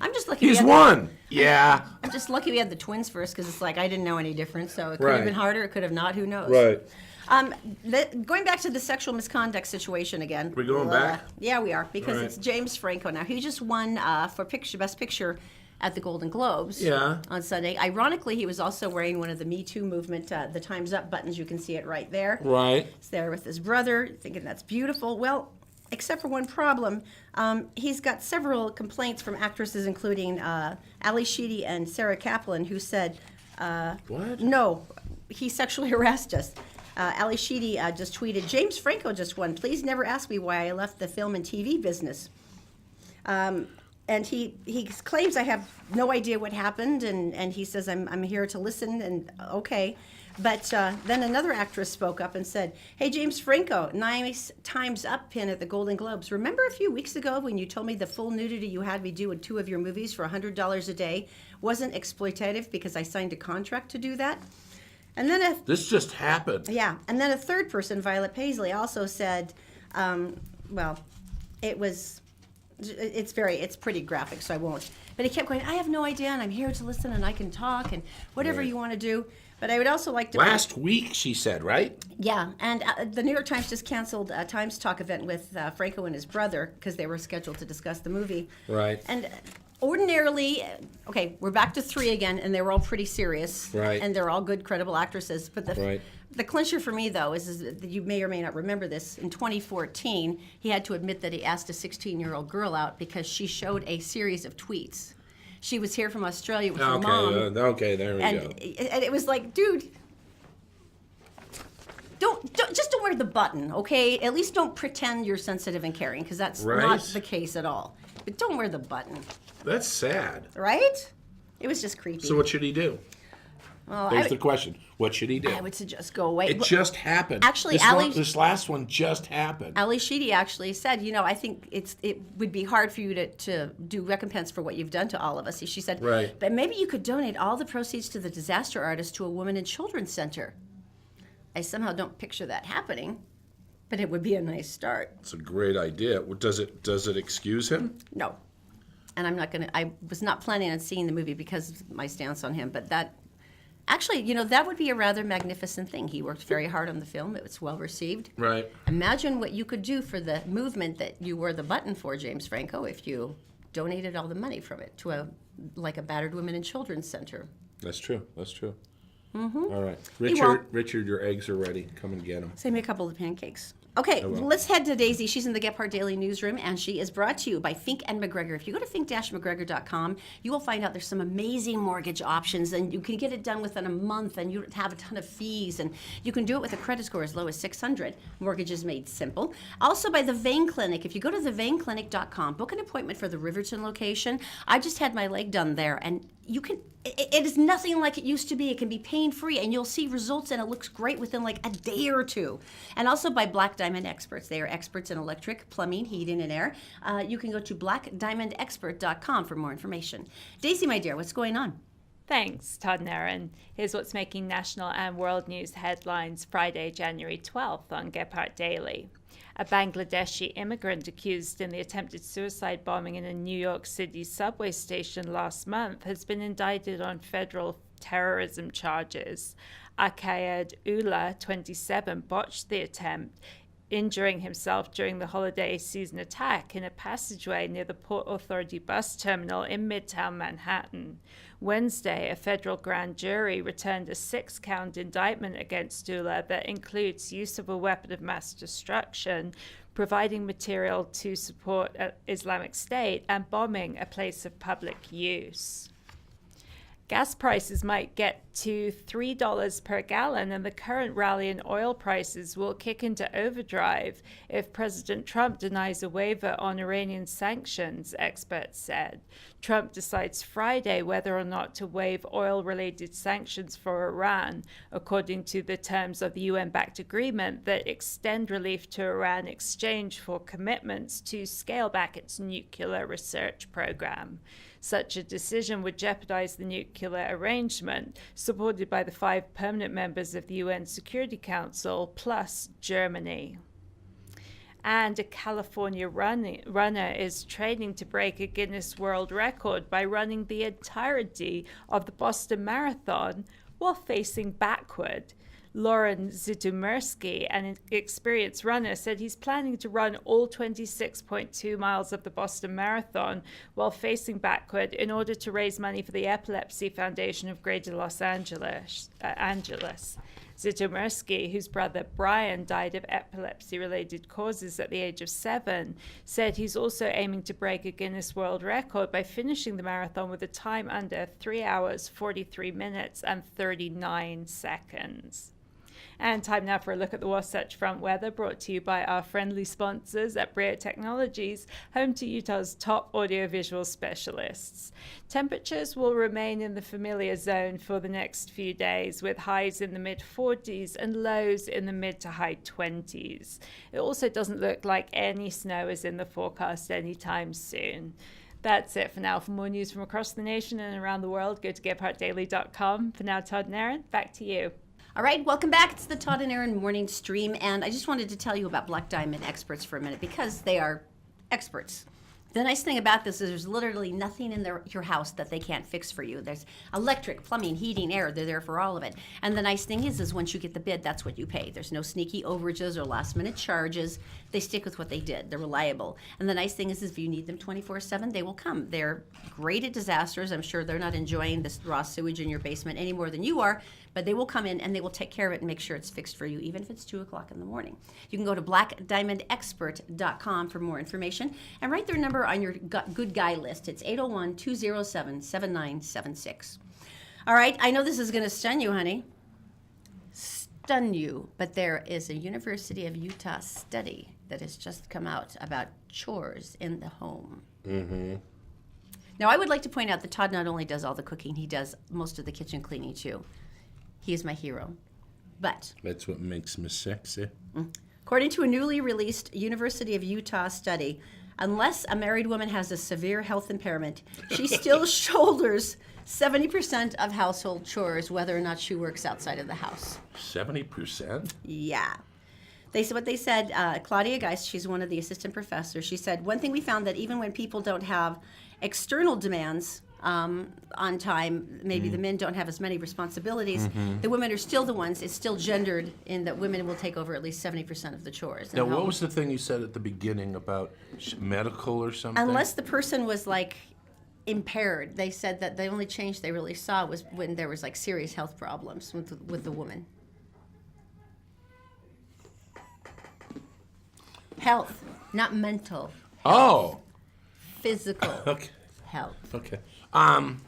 I'm just lucky. He's we had one. Yeah. I'm just lucky we had the twins first because it's like I didn't know any difference. So it could Right. have been harder. It could have not. Who knows? Going back to the sexual misconduct situation again. We going back? Yeah, we are because All right. it's James Franco now. He just won for Best Picture at the Golden Globes. Yeah. On Sunday. Ironically, he was also wearing one of the Me Too movement, the Time's Up buttons. You can see it right there. Right. He's there with his brother, thinking that's beautiful. Well, except for one problem. He's got several complaints from actresses, including Ali Sheedy and Sarah Kaplan, who said, What? no, he sexually harassed us. Ali Sheedy just tweeted, James Franco just won. Please never ask me why I left the film and TV business. And he claims I have no idea what happened, and he says I'm here to listen, and okay. But then another actress spoke up and said, hey, James Franco, nice Time's Up pin at the Golden Globes. Remember a few weeks ago when you told me the full nudity you had me do in 2 of your movies for $100 a day wasn't exploitative because I signed a contract to do that? And then This just happened. yeah, and then a third person, Violet Paisley, also said, well, it's pretty graphic, so I won't. But he kept going, I have no idea, and I'm here to listen, and I can talk, and whatever Right. you want to do. But I would also like to... Last week, she said, right? Yeah, and the New York Times just canceled a Times Talk event with Franco and his brother because they were scheduled to discuss the movie. Right. And ordinarily, okay, we're back to 3 again, and they were all pretty serious. Right. And they're all good, credible actresses. But Right. the clincher for me, though, is that you may or may not remember this. In 2014, he had to admit that he asked a 16-year-old girl out because she showed a series of tweets. She was here from Australia with her mom. Okay, there we go. And it was like, dude, don't wear the button, okay? At least don't pretend you're sensitive and caring, because that's Right. not the case at all. But don't wear the button, That's sad. right? It was just creepy. So what should he do? Well, There's the question. What should he do? I would suggest go away. It just happened. Actually, this last one just happened. Ali Sheedy actually said, I think it would be hard for you to do recompense for what you've done to all of us. She said, Right. but maybe you could donate all the proceeds to the disaster artist to a women and children's center. I somehow don't picture that happening, but it would be a nice start. It's a great idea. Does it excuse him? No. And I was not planning on seeing the movie because of my stance on him, but that, actually, that would be a rather magnificent thing. He worked very hard on the film. It was well received. Right. Imagine what you could do for the movement that you were the button for, James Franco, if you donated all the money from it to a battered women and children's center. That's true. Mm-hmm. All right. won't. Richard, your eggs are ready. Come and get them. Save me a couple of pancakes. Okay, let's head to Daisy. She's in the Gephardt Daily Newsroom, and she is brought to you by Fink and McGregor. If you go to fink-mcgregor.com, you will find out there's some amazing mortgage options, and you can get it done within a month, and you don't have a ton of fees, and you can do it with a credit score as low as 600. Mortgages made simple. Also by the Vein Clinic. If you go to theveinclinic.com, book an appointment for the Riverton location. I just had my leg done there, and it is nothing like it used to be. It can be pain-free, and you'll see results, and it looks great within like a day or two. And also by Black Diamond Experts. They are experts in electric, plumbing, heating, and air. You can go to blackdiamondexpert.com for more information. Daisy, my dear, what's going on? Thanks, Todd and Erin. Here's what's making national and world news headlines Friday, January 12th on Gephardt Daily. A Bangladeshi immigrant accused in the attempted suicide bombing in a New York City subway station last month has been indicted on federal terrorism charges. Akayed Ullah, 27, botched the attempt, injuring himself during the holiday season attack in a passageway near the Port Authority bus terminal in Midtown Manhattan. Wednesday, a federal grand jury returned a 6-count indictment against Ullah that includes use of a weapon of mass destruction, providing material to support Islamic State, and bombing a place of public use. Gas prices might get to $3 per gallon, and the current rally in oil prices will kick into overdrive if President Trump denies a waiver on Iranian sanctions, experts said. Trump decides Friday whether or not to waive oil-related sanctions for Iran, according to the terms of the UN-backed agreement that extend relief to Iran in exchange for commitments to scale back its nuclear research program. Such a decision would jeopardize the nuclear arrangement, supported by the 5 permanent members of the UN Security Council, plus Germany. And a California runner is training to break a Guinness World Record by running the entirety of the Boston Marathon while facing backward. Lauren Zitumersky, an experienced runner, said he's planning to run all 26.2 miles of the Boston Marathon while facing backward in order to raise money for the Epilepsy Foundation of Greater Los Angeles. Zitumersky, whose brother Brian died of epilepsy-related causes at the age of 7, said he's also aiming to break a Guinness World Record by finishing the marathon with a time under 3 hours, 43 minutes, and 39 seconds. And time now for a look at the Wasatch Front weather, brought to you by our friendly sponsors at Brea Technologies, home to Utah's top audiovisual specialists. Temperatures will remain in the familiar zone for the next few days, with highs in the mid-40s and lows in the mid to high 20s. It also doesn't look like any snow is in the forecast anytime soon. That's it for now. For more news from across the nation and around the world, go to GephartDaily.com. For now, Todd and Erin, back to you. All right, welcome back. It's the Todd and Erin morning stream, and I just wanted to tell you about Black Diamond Experts for a minute because they are experts. The nice thing about this is there's literally nothing in your house that they can't fix for you. There's electric, plumbing, heating, air. They're there for all of it. And the nice thing is once you get the bid, that's what you pay. There's no sneaky overages or last-minute charges. They stick with what they did. They're reliable. And the nice thing is if you need them 24/7, they will come. They're great at disasters. I'm sure they're not enjoying this raw sewage in your basement any more than you are, but they will come in and they will take care of it and make sure it's fixed for you, even if it's 2 o'clock in the morning. You can go to blackdiamondexpert.com for more information and write their number on your good guy list. It's 801-207-7976. All right, I know this is going to stun you, honey. Stun you, but there is a University of Utah study that has just come out about chores in the home. Mm-hmm. Now, I would like to point out that Todd not only does all the cooking, he does most of the kitchen cleaning, too. He is my hero. But That's what makes me sexy. according to a newly released University of Utah study, unless a married woman has a severe health impairment, she still shoulders 70% of household chores, whether or not she works outside of the house. 70%? Yeah. What they said, Claudia Geist, she's one of the assistant professors, she said, one thing we found that even when people don't have external demands on time, maybe the men don't have as many responsibilities, the women are still the ones, it's still gendered in that women will take over at least 70% of the chores. Now, what was the thing you said at the beginning about medical or something? Unless the person was like impaired, they said that the only change they really saw was when there was like serious health problems with the woman. Health, not mental. Oh, Physical okay, health. okay. 70%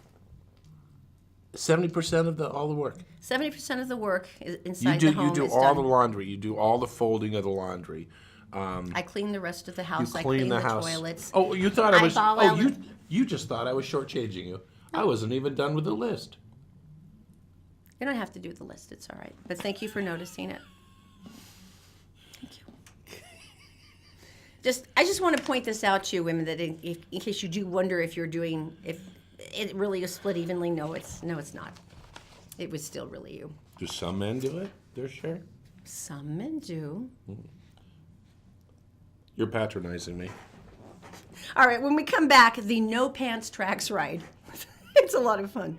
of all the work. 70% of the work is You inside do the home you do is all done. the laundry. You do all the folding of the laundry. I clean the rest of the You house. I clean the the house. toilets. Oh, you thought I was. ball Oh, out the- you just thought I was shortchanging you. I wasn't even done with the list. You don't have to do the list. It's all right. But thank you for noticing it. Thank you. I just want to point this out to you, women, that in case you do wonder if it really is split evenly. No, it's not. It was still really you. Do some men do it? Their share? Some men do. You're patronizing me. All right, when we come back, the No Pants Tracks ride. It's a lot of fun.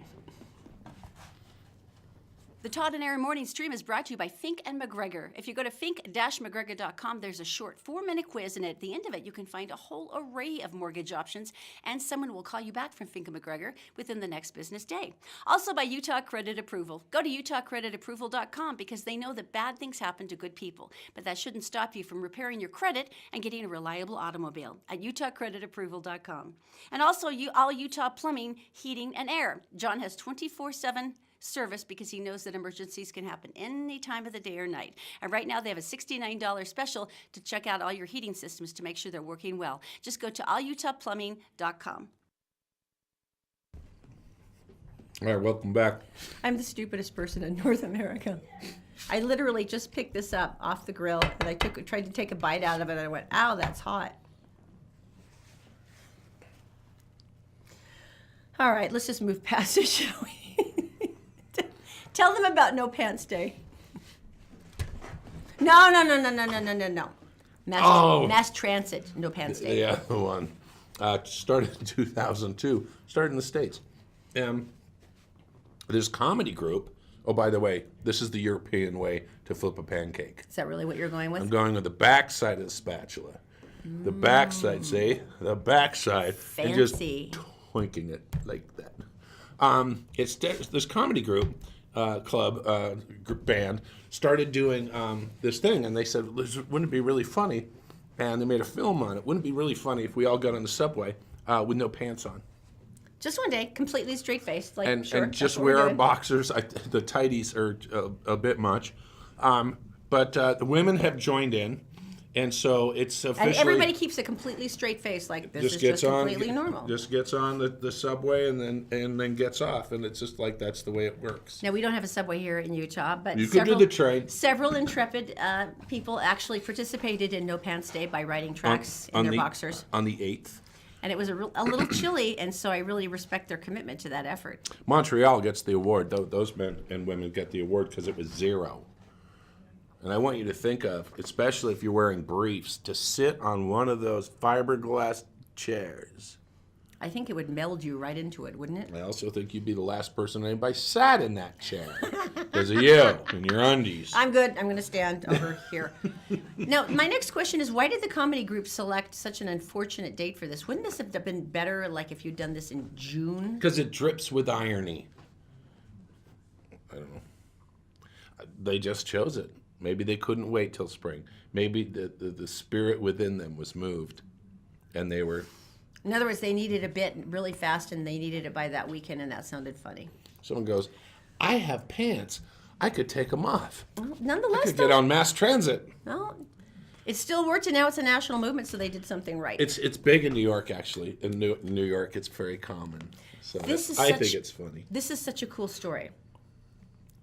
The Todd and Erin morning stream is brought to you by Fink and McGregor. If you go to fink-mcgregor.com, there's a short 4-minute quiz, and at the end of it, you can find a whole array of mortgage options, and someone will call you back from Fink and McGregor within the next business day. Also by Utah Credit Approval. Go to utahcreditapproval.com because they know that bad things happen to good people, but that shouldn't stop you from repairing your credit and getting a reliable automobile at utahcreditapproval.com. And also all Utah plumbing, heating, and air. John has 24/7 service because he knows that emergencies can happen any time of the day or night. And right now they have a $69 special to check out all your heating systems to make sure they're working well. Just go to allutahplumbing.com. All right, welcome back. I'm the stupidest person in North America. I literally just picked this up off the grill and I tried to take a bite out of it and I went, ow, that's hot. All right, let's just move past it, shall we? Tell them about No Pants Day. No. Mass transit, No Pants Day. Yeah, the one. Started in 2002. Started in the States. This comedy group, oh, by the way, this is the European way to flip a pancake. Is that really what you're going with? I'm going with the backside of the spatula. The backside, see? The backside. And just Fancy. twinking it like that. It's this comedy group, band, started doing this thing, and they said, wouldn't it be really funny? And they made a film on it. Wouldn't it be really funny if we all got on the subway with no pants on? Just one day, completely straight-faced, like, And sure, just that's what we're wear our doing. boxers. The tighties are a bit much. But the women have joined in, and so it's officially. And everybody keeps a completely straight face, like this is just completely normal. Just gets on the subway and then gets off, and it's just like that's the way it works. Now, we don't have a subway here in Utah, but You could do the train. Several intrepid people actually participated in No Pants Day by riding tracks in their boxers. On the 8th. And it was a little chilly, and so I really respect their commitment to that effort. Montreal gets the award. Those men and women get the award because it was 0. And I want you to think of, especially if you're wearing briefs, to sit on one of those fiberglass chairs. I think it would meld you right into it, wouldn't it? I also think you'd be the last person anybody sat in that chair because of you and your undies. I'm good. I'm going to stand over here. Now, my next question is, why did the comedy group select such an unfortunate date for this? Wouldn't this have been better, like, if you'd done this in June? Because it drips with irony. I don't know. They just chose it. Maybe they couldn't wait till spring. Maybe the spirit within them was moved, and they were. In other words, they needed a bit really fast, and they needed it by that weekend, and that sounded funny. Someone goes, I have pants. I could take them off. Well, I nonetheless, could get on mass transit. well, it still worked, and now it's a national movement, so they did something right. It's big in New York, actually. In New York, it's very common. So I think it's funny. This is such a cool story.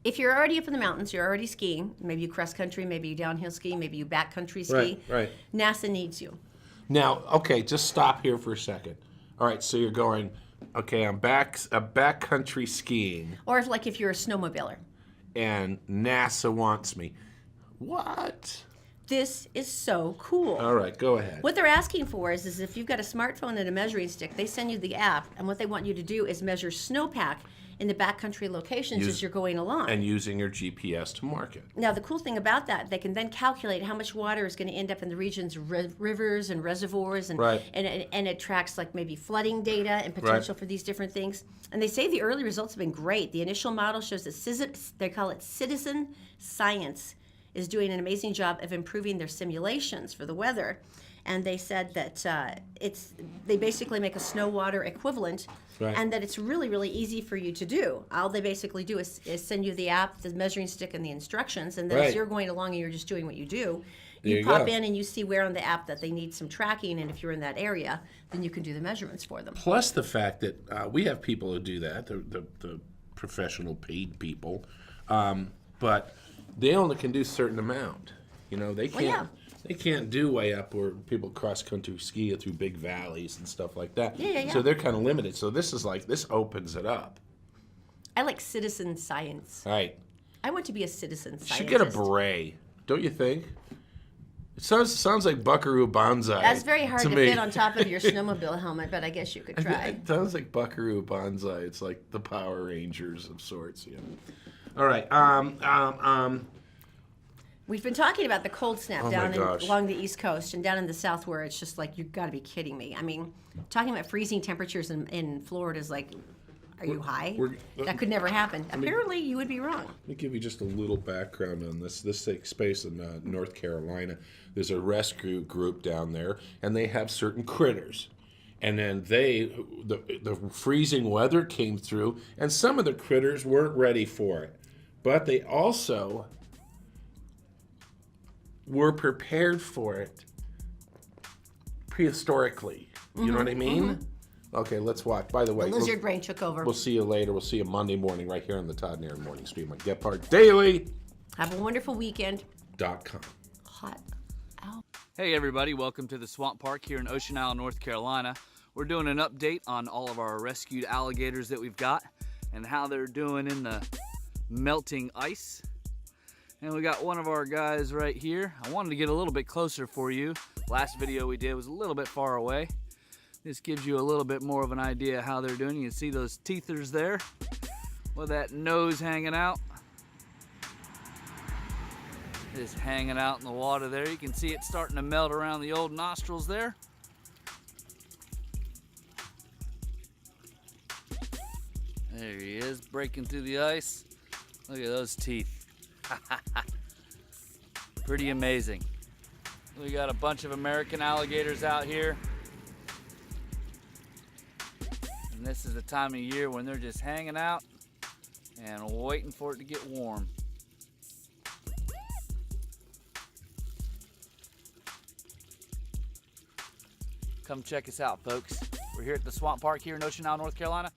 If you're already up in the mountains, you're already skiing, maybe you cross country, maybe you downhill ski, maybe you backcountry ski. Right. NASA needs you. Now, okay, just stop here for a second. All right, so you're going, okay, I'm backcountry skiing, Or if you're a snowmobiler. and NASA wants me. What? This is so cool. All right, go ahead. What they're asking for is if you've got a smartphone and a measuring stick, they send you the app, and what they want you to do is measure snowpack in the backcountry locations as you're going along. And using your GPS to mark it. Now, the cool thing about that, they can then calculate how much water is going to end up in the region's rivers and reservoirs, and, Right. and it tracks like maybe flooding data and potential for these different things. And they say the early results have been great. The initial model shows that they call it citizen science is doing an amazing job of improving their simulations for the weather. And they said that they basically make a snow water equivalent, Right. and that it's really, really easy for you to do. All they basically do is send you the app, the measuring stick, and the instructions, and then as Right. you're going along and you're just doing what you do, There you you pop go. in and you see where on the app that they need some tracking, and if you're in that area, then you can do the measurements for them. Plus the fact that we have people who do that, the professional paid people, but they only can do a certain amount. You know, they can't. yeah. They can't do way up where people cross country ski through big valleys and stuff like that. Yeah. So they're kind of limited. So this opens it up. I like citizen science. Right. I want to be a citizen scientist. Should get a beret, don't you think? It sounds like Buckaroo Banzai. That's very hard to me. fit on top of your snowmobile helmet, but I guess you could try. It sounds like Buckaroo Banzai. It's like the Power Rangers of sorts. Yeah. All right. We've been talking about the cold snap Oh, down my gosh. along the East Coast and down in the South, where it's just like, you've got to be kidding me. I mean, talking about freezing temperatures in Florida is like, are you high? That could never happen. Apparently, you would be wrong. Let me give you just a little background on this. This takes place in North Carolina. There's a rescue group down there, and they have certain critters. And then the freezing weather came through, and some of the critters weren't ready for it. But they also were prepared for it prehistorically. You know what I mean? Okay, let's watch. By the way, The lizard brain took over. we'll see you later. We'll see you Monday morning right here on the Todd and Erin Morning Stream on GetPartDaily.com. Have a wonderful weekend. Hot out. Hey everybody, welcome to the Swamp Park here in Ocean Isle, North Carolina. We're doing an update on all of our rescued alligators that we've got and how they're doing in the melting ice. And we got one of our guys right here. I wanted to get a little bit closer for you. Last video we did was a little bit far away. This gives you a little bit more of an idea of how they're doing. You can see those teethers there with that nose hanging out. Just hanging out in the water there. You can see it starting to melt around the old nostrils there. There he is, breaking through the ice. Look at those teeth. Pretty amazing. We got a bunch of American alligators out here. And this is the time of year when they're just hanging out and waiting for it to get warm. Come check us out, folks. We're here at the Swamp Park here in Ocean Isle, North Carolina.